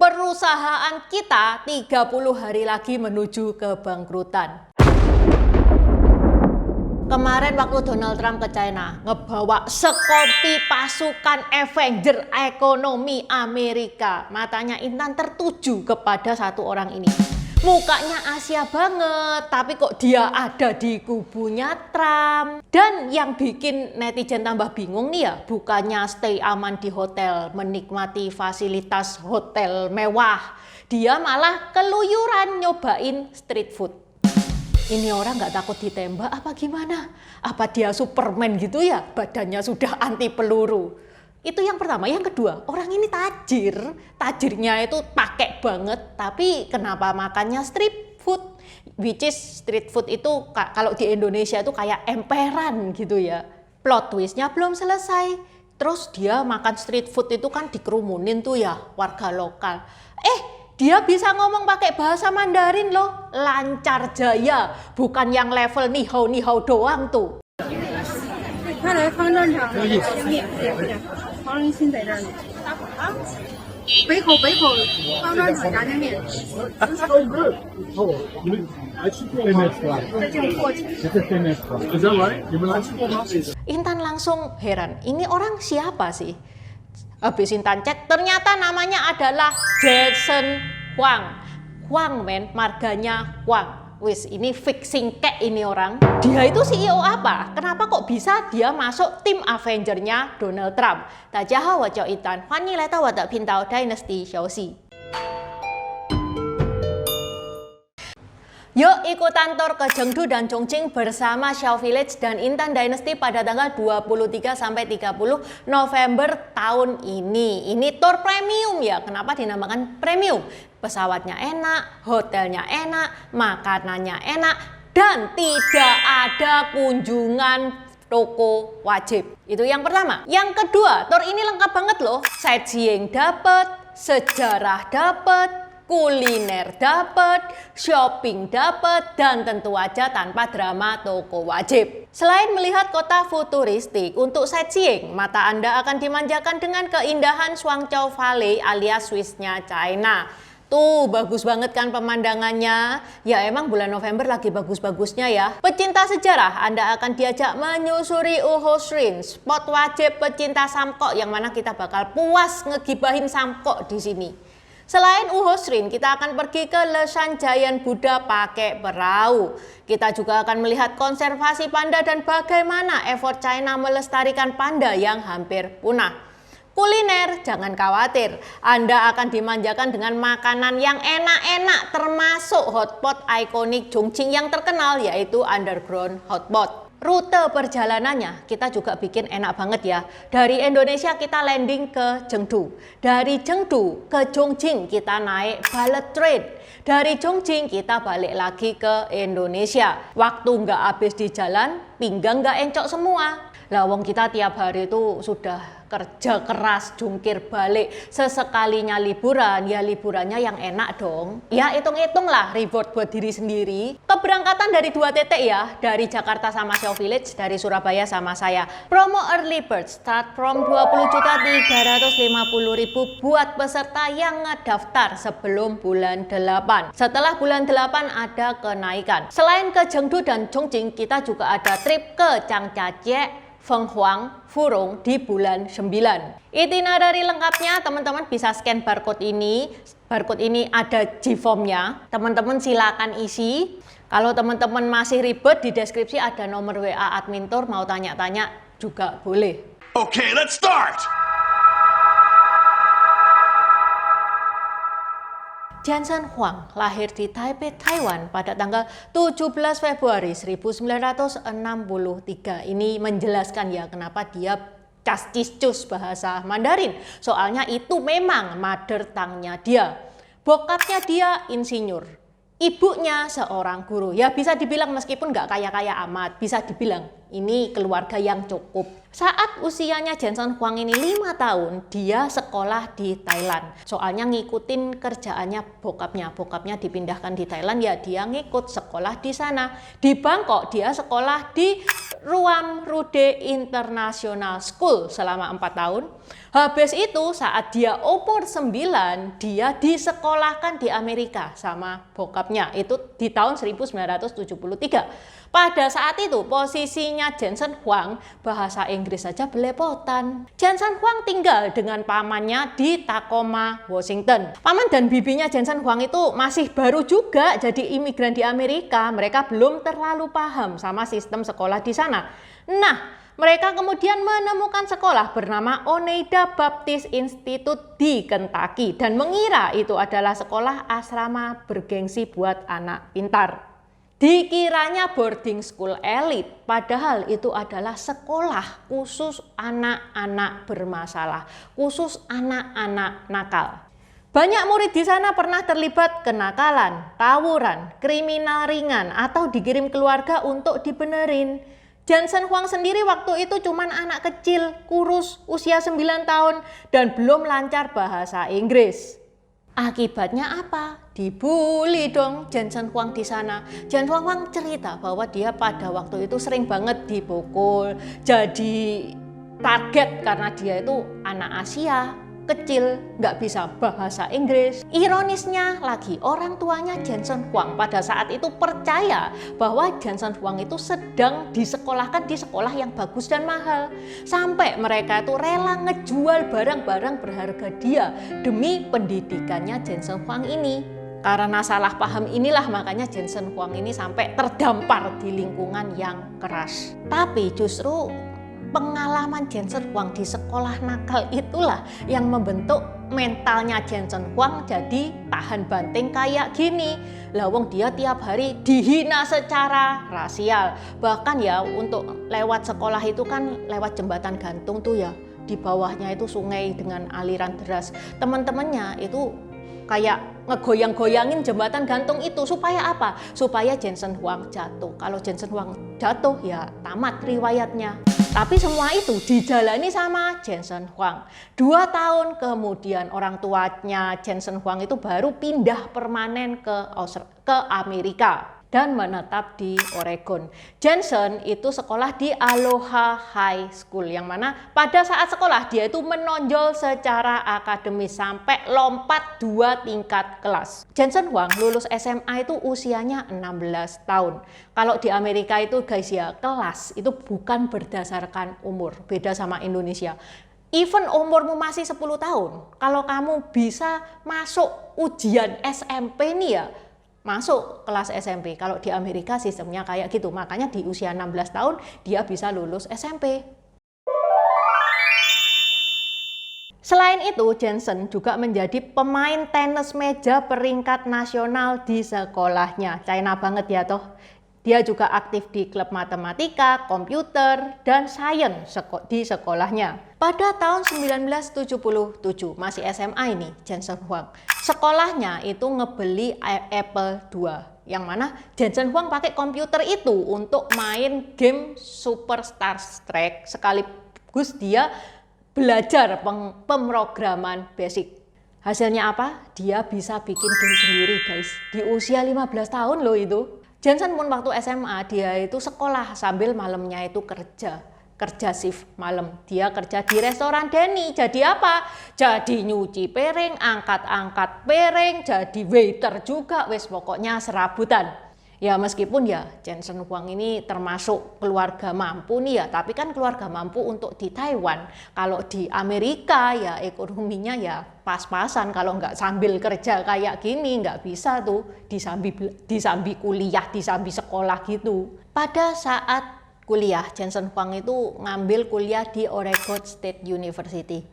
Perusahaan kita 30 hari lagi menuju kebangkrutan. Kemarin waktu Donald Trump ke China, ngebawa sekopi pasukan Avenger ekonomi Amerika. Matanya Intan tertuju kepada satu orang ini. Mukanya Asia banget, tapi kok dia ada di kubunya Trump. Dan yang bikin netizen tambah bingung nih ya, bukannya stay aman di hotel, menikmati fasilitas hotel mewah. Dia malah keluyuran nyobain street food. Ini orang nggak takut ditembak apa gimana? Apa dia Superman gitu ya? Badannya sudah anti peluru. Itu yang pertama. Yang kedua, orang ini tajir. Tajirnya itu pakai banget, tapi kenapa makannya street food? Which is street food itu kalau di Indonesia itu kayak emperan gitu ya. Plot twistnya belum selesai. Terus dia makan street food itu kan dikerumunin tuh ya warga lokal. Dia bisa ngomong pakai bahasa Mandarin loh. Lancar jaya. Bukan yang level nihau doang tuh. 快来方丈场面，黄仁勋在这儿呢。北口，方丈场炸酱面。这就是过去。Intan langsung heran, ini orang siapa sih? Habis Intan cek, ternyata namanya adalah Jason Huang. Huang men, marganya Huang. Wis, ini fixing kayak ini orang. Dia itu CEO apa? Kenapa kok bisa dia masuk tim Avenger-nya Donald Trump? Dajaha wa jiao Intan,欢迎来到我的频道 Dynasty 消息。 Yuk ikutan tour ke Chengdu dan Chongqing bersama Xiao Village dan Intan Dynasty pada tanggal 23 sampai 30 November tahun ini. Ini tour premium ya. Kenapa dinamakan premium? Pesawatnya enak, hotelnya enak, makanannya enak, dan tidak ada kunjungan toko wajib. Itu yang pertama. Yang kedua, tour ini lengkap banget loh. Sightseeing dapat, sejarah dapat, kuliner dapat, shopping dapat, dan tentu aja tanpa drama toko wajib. Selain melihat kota futuristik, untuk sightseeing, mata Anda akan dimanjakan dengan keindahan Shuangqiao Valley alias Swissnya China. Tuh, bagus banget kan pemandangannya? Ya emang bulan November lagi bagus-bagusnya ya. Pecinta sejarah, Anda akan diajak menyusuri Uhosrin, spot wajib pecinta samkok yang mana kita bakal puas ngegibahin samkok di sini. Selain Uhosrin, kita akan pergi ke Leshan Giant Buddha pakai perahu. Kita juga akan melihat konservasi panda dan bagaimana effort China melestarikan panda yang hampir punah. Kuliner, jangan khawatir, Anda akan dimanjakan dengan makanan yang enak-enak termasuk hotpot ikonik Chongqing yang terkenal yaitu Underground Hotpot. Rute perjalanannya kita juga bikin enak banget ya. Dari Indonesia kita landing ke Chengdu. Dari Chengdu ke Chongqing kita naik bullet train. Dari Chongqing kita balik lagi ke Indonesia. Waktu nggak habis di jalan, pinggang nggak encok semua. Lah wong kita tiap hari itu sudah kerja keras, jungkir balik, sesekalinya liburan, ya liburannya yang enak dong. Ya hitung-hitung lah reward buat diri sendiri. Keberangkatan dari 2 titik ya, dari Jakarta sama Xiao Village, dari Surabaya sama saya. Promo early bird start from 20.350.000 buat peserta yang ngedaftar sebelum bulan 8. Setelah bulan 8 ada kenaikan. Selain ke Chengdu dan Chongqing, kita juga ada trip ke Changjiajie, Fenghuang, Furong di bulan 9. Itinerary lengkapnya teman-teman bisa scan barcode ini. Barcode ini ada G-form-nya. Teman-teman silakan isi. Kalau teman-teman masih ribet, di deskripsi ada nomor WA admin tour, mau tanya-tanya juga boleh. Okay, let's start! Jason Huang lahir di Taipei, Taiwan pada tanggal 17 Februari 1963. Ini menjelaskan ya kenapa dia cas-cis-cus bahasa Mandarin. Soalnya itu memang mother tongue-nya dia. Bokapnya dia insinyur. Ibunya seorang guru. Ya bisa dibilang meskipun nggak kaya-kaya amat, bisa dibilang ini keluarga yang cukup. Saat usianya Jensen Huang ini 5 tahun, dia sekolah di Thailand. Soalnya ngikutin kerjaannya bokapnya. Bokapnya dipindahkan di Thailand, ya dia ngikut sekolah di sana. Di Bangkok, dia sekolah di Ruam Rude International School selama 4 tahun. Habis itu saat dia umur 9, dia disekolahkan di Amerika sama bokapnya. Itu di tahun 1973. Pada saat itu posisinya Jensen Huang bahasa Inggris saja belepotan. Jensen Huang tinggal dengan pamannya di Tacoma, Washington. Paman dan bibinya Jensen Huang itu masih baru juga jadi imigran di Amerika. Mereka belum terlalu paham sama sistem sekolah di sana. Nah, mereka kemudian menemukan sekolah bernama Oneida Baptist Institute di Kentucky dan mengira itu adalah sekolah asrama bergengsi buat anak pintar. Dikiranya boarding school elit, padahal itu adalah sekolah khusus anak-anak bermasalah, khusus anak-anak nakal. Banyak murid di sana pernah terlibat kenakalan, tawuran, kriminal ringan, atau dikirim keluarga untuk dibenerin. Jensen Huang sendiri waktu itu cuman anak kecil, kurus, usia 9 tahun, dan belum lancar bahasa Inggris. Akibatnya apa? Dibully dong Jensen Huang di sana. Jensen Huang cerita bahwa dia pada waktu itu sering banget dipukul, jadi target karena dia itu anak Asia, kecil, nggak bisa bahasa Inggris. Ironisnya lagi, orang tuanya Jensen Huang pada saat itu percaya bahwa Jensen Huang itu sedang disekolahkan di sekolah yang bagus dan mahal. Sampai mereka itu rela ngejual barang-barang berharga dia demi pendidikannya Jensen Huang ini. Karena salah paham inilah makanya Jensen Huang ini sampai terdampar di lingkungan yang keras. Tapi justru pengalaman Jensen Huang di sekolah nakal itulah yang membentuk mentalnya Jensen Huang jadi tahan banting kayak gini. Lawang dia tiap hari dihina secara rasial. Bahkan ya untuk lewat sekolah itu kan lewat jembatan gantung tuh ya. Di bawahnya itu sungai dengan aliran deras. Teman-temannya itu kayak ngegoyang-goyangin jembatan gantung itu supaya apa? Supaya Jensen Huang jatuh. Kalau Jensen Huang jatuh ya tamat riwayatnya. Tapi semua itu dijalani sama Jensen Huang. 2 tahun kemudian orang tuanya Jensen Huang itu baru pindah permanen ke Amerika dan menetap di Oregon. Jensen itu sekolah di Aloha High School, yang mana pada saat sekolah dia itu menonjol secara akademis sampai lompat 2 tingkat kelas. Jensen Huang lulus SMA itu usianya 16 tahun. Kalau di Amerika itu guys ya, kelas itu bukan berdasarkan umur, beda sama Indonesia. Even umurmu masih 10 tahun, kalau kamu bisa masuk ujian SMP nih ya, masuk kelas SMP. Kalau di Amerika sistemnya kayak gitu. Makanya di usia 16 tahun dia bisa lulus SMP. Selain itu, Jensen juga menjadi pemain tenis meja peringkat nasional di sekolahnya. China banget ya toh. Dia juga aktif di klub matematika, komputer, dan sains di sekolahnya. Pada tahun 1977, masih SMA ini, Jensen Huang, sekolahnya itu ngebeli Apple II, yang mana Jensen Huang pakai komputer itu untuk main game Super Star Trek, sekaligus dia belajar pemrograman basic. Hasilnya apa? Dia bisa bikin game sendiri guys, di usia 15 tahun loh itu. Jensen pun waktu SMA dia itu sekolah sambil malamnya itu kerja shift malam. Dia kerja di restoran Denny. Jadi apa? Jadi nyuci piring, angkat-angkat piring, jadi waiter juga. Wes pokoknya serabutan. Ya meskipun ya Jensen Huang ini termasuk keluarga mampu nih ya, tapi kan keluarga mampu untuk di Taiwan. Kalau di Amerika ya ekonominya ya pas-pasan, kalau nggak sambil kerja kayak gini nggak bisa tuh disambi kuliah, disambi sekolah gitu. Pada saat kuliah, Jensen Huang itu ngambil kuliah di Oregon State University,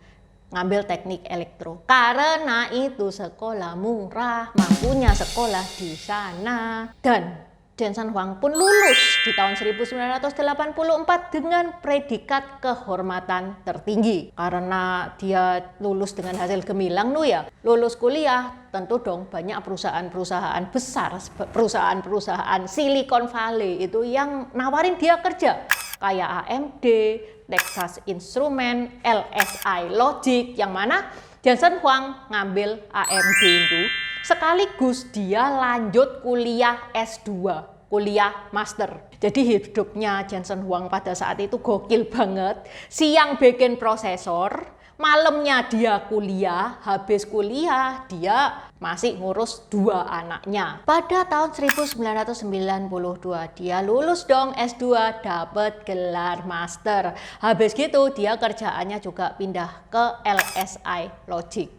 ngambil teknik elektro. Karena itu sekolah murah, mampunya sekolah di sana. Dan Jensen Huang pun lulus di tahun 1984 dengan predikat kehormatan tertinggi. Karena dia lulus dengan hasil gemilang ya, lulus kuliah tentu dong banyak perusahaan-perusahaan besar, perusahaan-perusahaan Silicon Valley itu yang nawarin dia kerja. kayak AMD, Texas Instruments, LSI Logic, yang mana Jensen Huang ngambil AMD itu sekaligus dia lanjut kuliah S2, kuliah master. Jadi hidupnya Jensen Huang pada saat itu gokil banget. Siang bikin prosesor, malamnya dia kuliah, habis kuliah dia masih ngurus 2 anaknya. Pada tahun 1992 dia lulus dong S2, dapat gelar master. Habis gitu dia kerjaannya juga pindah ke LSI Logic.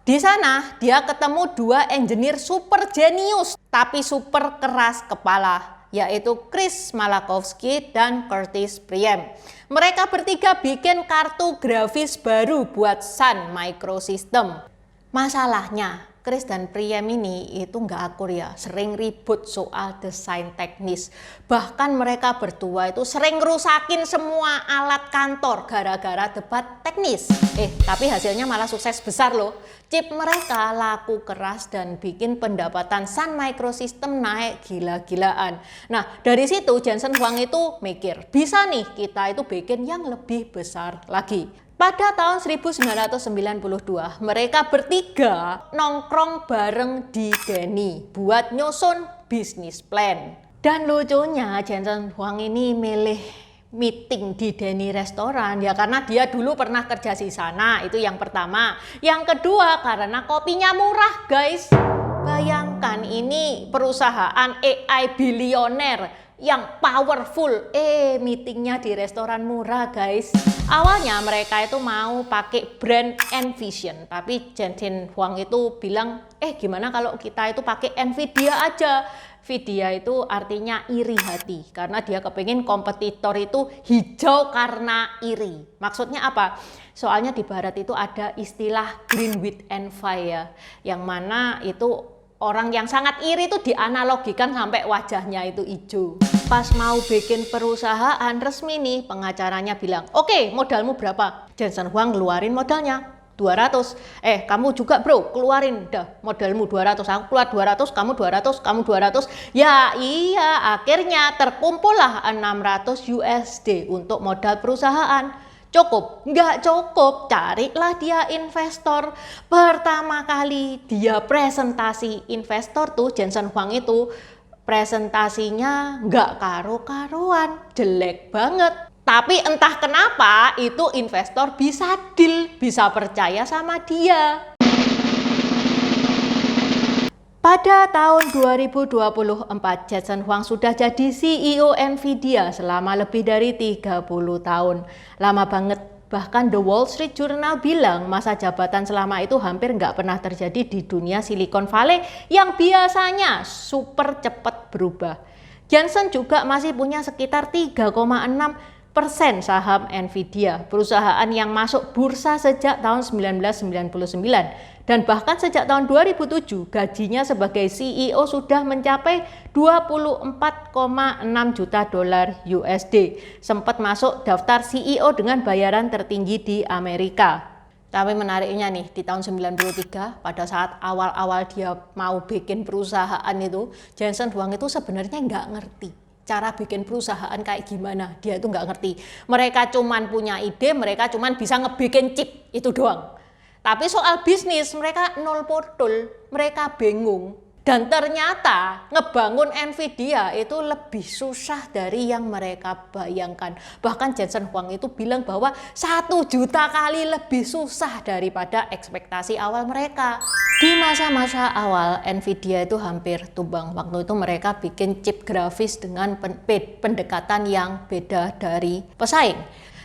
Di sana dia ketemu 2 engineer super jenius tapi super keras kepala, yaitu Chris Malachowski dan Curtis Priem. Mereka bertiga bikin kartu grafis baru buat Sun Microsystem. Masalahnya Chris dan Priem ini itu nggak akur ya, sering ribut soal desain teknis. Bahkan mereka berdua itu sering rusakin semua alat kantor gara-gara debat teknis. Tapi hasilnya malah sukses besar loh. Chip mereka laku keras dan bikin pendapatan Sun Microsystem naik gila-gilaan. Nah, dari situ Jensen Huang itu mikir, bisa nih kita itu bikin yang lebih besar lagi. Pada tahun 1992, mereka bertiga nongkrong bareng di Denny buat nyusun bisnis plan. Dan lucunya Jensen Huang ini milih meeting di Denny restoran ya karena dia dulu pernah kerja di sana, itu yang pertama. Yang kedua karena kopinya murah, guys. Bayangkan ini perusahaan AI bilioner yang powerful, meetingnya di restoran murah, guys. Awalnya mereka itu mau pakai brand Envision, tapi Jensen Huang itu bilang, gimana kalau kita itu pakai Nvidia aja. Nvidia itu artinya iri hati, karena dia kepingin kompetitor itu hijau karena iri. Maksudnya apa? Soalnya di barat itu ada istilah green with envy ya, yang mana itu orang yang sangat iri itu dianalogikan sampai wajahnya itu hijau. Pas mau bikin perusahaan resmi nih, pengacaranya bilang, oke, modalmu berapa? Jensen Huang ngeluarin modalnya 200. Kamu juga bro, keluarin dah modalmu 200. Aku keluar 200, kamu 200, kamu 200. Ya iya, akhirnya terkumpullah 600 USD untuk modal perusahaan. Cukup? Nggak cukup, carilah dia investor. Pertama kali dia presentasi investor tuh, Jensen Huang itu presentasinya nggak karu-karuan, jelek banget. Tapi entah kenapa itu investor bisa deal, bisa percaya sama dia. Pada tahun 2024, Jensen Huang sudah jadi CEO Nvidia selama lebih dari 30 tahun. Lama banget. Bahkan The Wall Street Journal bilang masa jabatan selama itu hampir nggak pernah terjadi di dunia Silicon Valley yang biasanya super cepat berubah. Jensen juga masih punya sekitar 3,6% saham Nvidia, perusahaan yang masuk bursa sejak tahun 1999. Dan bahkan sejak tahun 2007, gajinya sebagai CEO sudah mencapai 24,6 juta dolar USD. Sempat masuk daftar CEO dengan bayaran tertinggi di Amerika. Tapi menariknya nih, di tahun 93, pada saat awal-awal dia mau bikin perusahaan itu, Jensen Huang itu sebenarnya nggak ngerti cara bikin perusahaan kayak gimana. Dia itu nggak ngerti. Mereka cuman punya ide, mereka cuman bisa ngebikin chip, itu doang. Tapi soal bisnis mereka nol portul, mereka bingung. Dan ternyata ngebangun Nvidia itu lebih susah dari yang mereka bayangkan. Bahkan Jensen Huang itu bilang bahwa 1 juta kali lebih susah daripada ekspektasi awal mereka. Di masa-masa awal Nvidia itu hampir tumbang. Waktu itu mereka bikin chip grafis dengan pendekatan yang beda dari pesaing.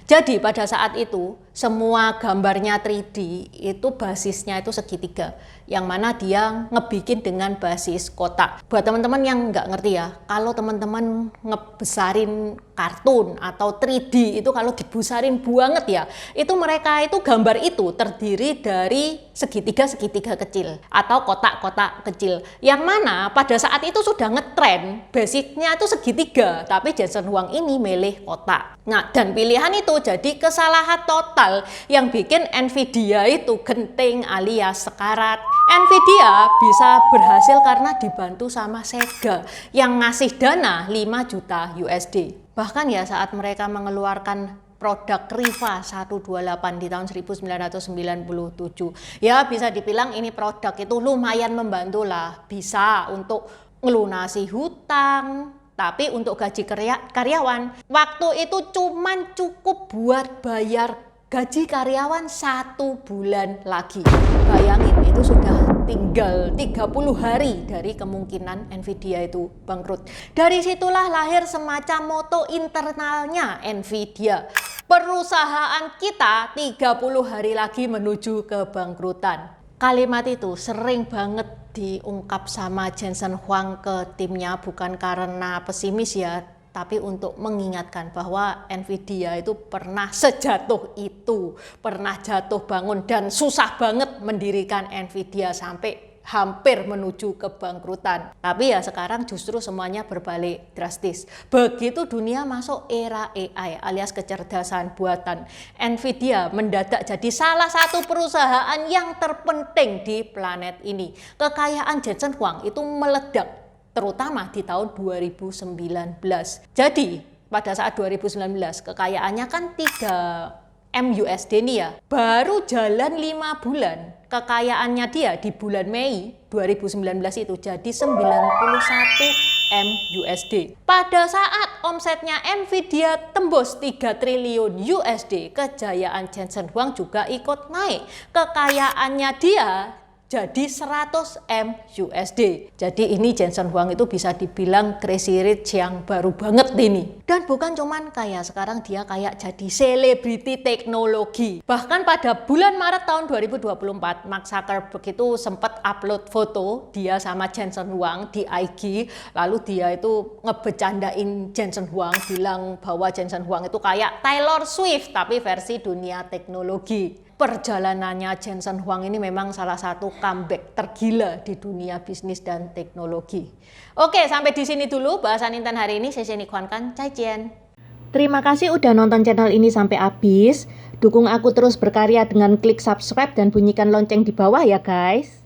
Jadi pada saat itu semua gambarnya 3D itu basisnya itu segitiga, yang mana dia ngebikin dengan basis kotak. Buat teman-teman yang nggak ngerti ya, kalau teman-teman ngebesarin kartun atau 3D itu kalau dibesarin banget ya, itu mereka itu gambar itu terdiri dari segitiga-segitiga kecil atau kotak-kotak kecil, yang mana pada saat itu sudah ngetren basicnya itu segitiga, tapi Jensen Huang ini milih kotak. Nah, dan pilihan itu jadi kesalahan total hal yang bikin Nvidia itu genting alias sekarat. Nvidia bisa berhasil karena dibantu sama Sega yang ngasih dana 5 juta USD. Bahkan ya saat mereka mengeluarkan produk Riva 128 di tahun 1997. Ya bisa dibilang ini produk itu lumayan membantu lah. Bisa untuk ngelunasi hutang, tapi untuk gaji karyawan, waktu itu cuman cukup buat bayar gaji karyawan 1 bulan lagi. Bayangin itu sudah tinggal 30 hari dari kemungkinan Nvidia itu bangkrut. Dari situlah lahir semacam moto internalnya Nvidia. Perusahaan kita 30 hari lagi menuju kebangkrutan. Kalimat itu sering banget diungkap sama Jensen Huang ke timnya, bukan karena pesimis ya, tapi untuk mengingatkan bahwa Nvidia itu pernah sejatuh itu, pernah jatuh bangun dan susah banget mendirikan Nvidia sampai hampir menuju kebangkrutan. Tapi ya sekarang justru semuanya berbalik drastis. Begitu dunia masuk era AI alias kecerdasan buatan, Nvidia mendadak jadi salah satu perusahaan yang terpenting di planet ini. Kekayaan Jensen Huang itu meledak, terutama di tahun 2019. Jadi pada saat 2019 kekayaannya kan 3 M USD nih ya, baru jalan 5 bulan kekayaannya dia di bulan Mei 2019 itu jadi 91 M USD. Pada saat omsetnya Nvidia tembus 3 triliun USD, kejayaan Jensen Huang juga ikut naik. Kekayaannya dia jadi 100 M USD. Jadi ini Jensen Huang itu bisa dibilang crazy rich yang baru banget ini. Dan bukan cuman kaya, sekarang dia kayak jadi selebriti teknologi. Bahkan pada bulan Maret tahun 2024, Mark Zuckerberg itu sempat upload foto dia sama Jensen Huang di IG. Lalu dia itu ngebecandain Jensen Huang, bilang bahwa Jensen Huang itu kayak Taylor Swift tapi versi dunia teknologi. Perjalanannya Jensen Huang ini memang salah satu comeback tergila di dunia bisnis dan teknologi. Oke, sampai di sini dulu bahasan Intan hari ini. Saya Nikwan Kan, Caijian. Terima kasih udah nonton channel ini sampai habis. Dukung aku terus berkarya dengan klik subscribe dan bunyikan lonceng di bawah ya guys.